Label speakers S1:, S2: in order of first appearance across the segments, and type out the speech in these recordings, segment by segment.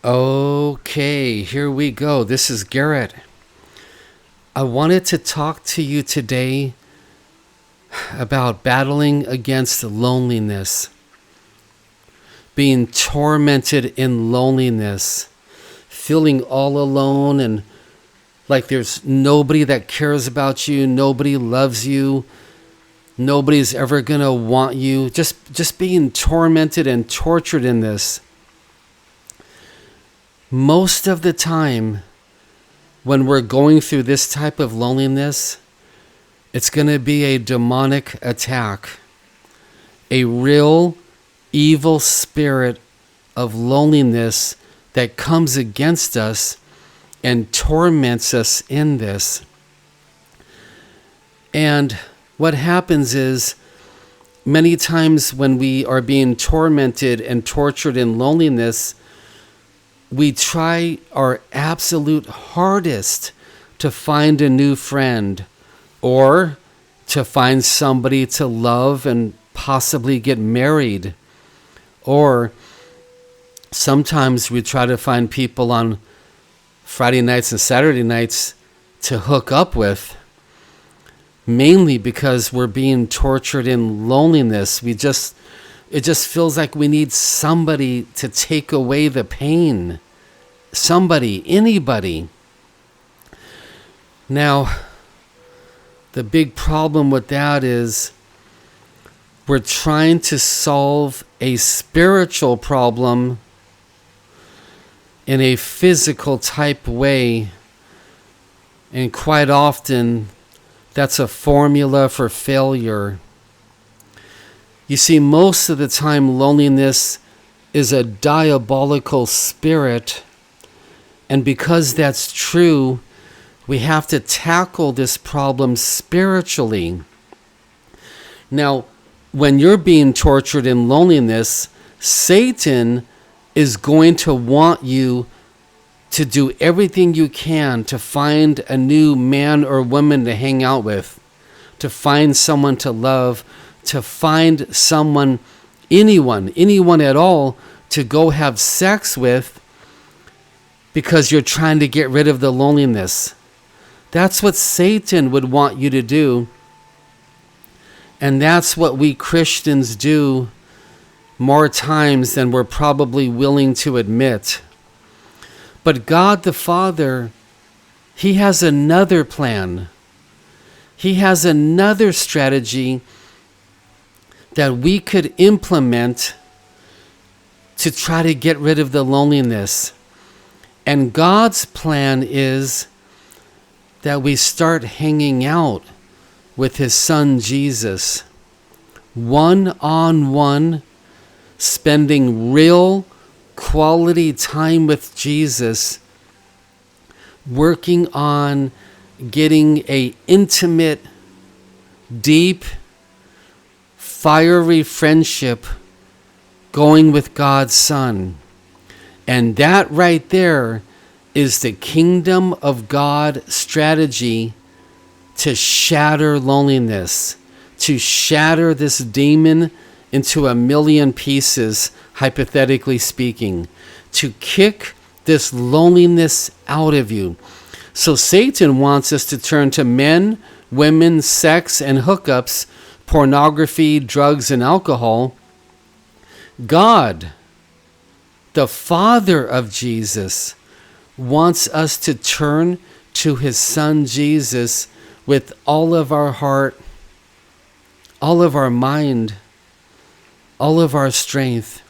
S1: Okay, here we go. This is Garrett. I wanted to talk to you today about battling against loneliness, being tormented in loneliness, feeling all alone and like there's nobody that cares about you, nobody loves you, nobody's ever going to want you, just being tormented and tortured in this. Most of the time, when we're going through this type of loneliness, it's going to be a demonic attack, a real evil spirit of loneliness that comes against us and torments us in this. And what happens is, many times when we are being tormented and tortured in loneliness, we try our absolute hardest to find a new friend or to find somebody to love and possibly get married. Or sometimes we try to find people on Friday nights and Saturday nights to hook up with, mainly because we're being tortured in loneliness. It just feels like we need somebody to take away the pain. Somebody, anybody. Now, the big problem with that is we're trying to solve a spiritual problem in a physical type way. And quite often, that's a formula for failure. You see, most of the time, loneliness is a diabolical spirit. And because that's true, we have to tackle this problem spiritually. Now, when you're being tortured in loneliness, Satan is going to want you to do everything you can to find a new man or woman to hang out with, to find someone to love, to find someone, anyone at all, to go have sex with, because you're trying to get rid of the loneliness. That's what Satan would want you to do. And that's what we Christians do more times than we're probably willing to admit. But God the Father, He has another plan. He has another strategy that we could implement to try to get rid of the loneliness. And God's plan is that we start hanging out with His Son Jesus, one-on-one, spending real quality time with Jesus, working on getting a intimate, deep, fiery friendship going with God's Son. And that right there is the kingdom of God strategy to shatter loneliness, to shatter this demon into a million pieces, hypothetically speaking, to kick this loneliness out of you. So Satan wants us to turn to men, women, sex, and hookups, pornography, drugs, and alcohol. God, the Father of Jesus, wants us to turn to His Son Jesus with all of our heart, all of our mind, all of our strength.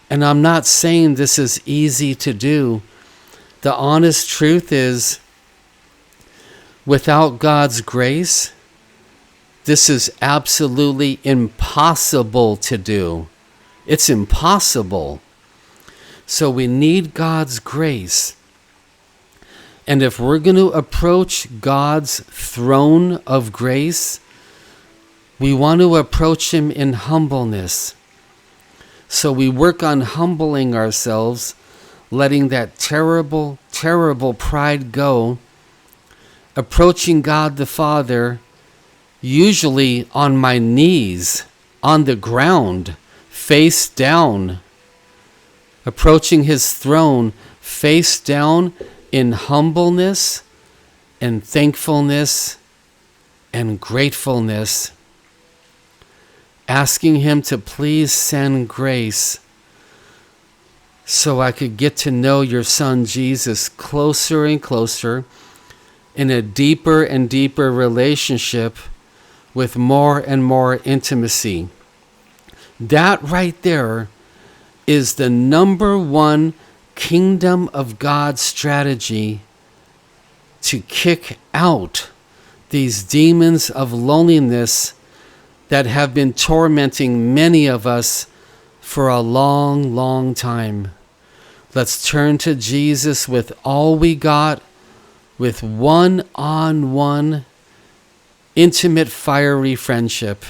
S1: And I'm not saying this is easy to do. The honest truth is, without God's grace, this is absolutely impossible to do. It's impossible. So we need God's grace. And if we're going to approach God's throne of grace, we want to approach Him in humbleness. So we work on humbling ourselves, letting that terrible, terrible pride go, approaching God the Father, usually on my knees, on the ground, face down, approaching his throne face down in humbleness and thankfulness and gratefulness, asking him to please send grace so I could get to know your son Jesus closer and closer in a deeper and deeper relationship with more and more intimacy. That right there is the number one kingdom of God strategy to kick out these demons of loneliness that have been tormenting many of us for a long, long time. Let's turn to Jesus with all we got, with one-on-one intimate, fiery friendship.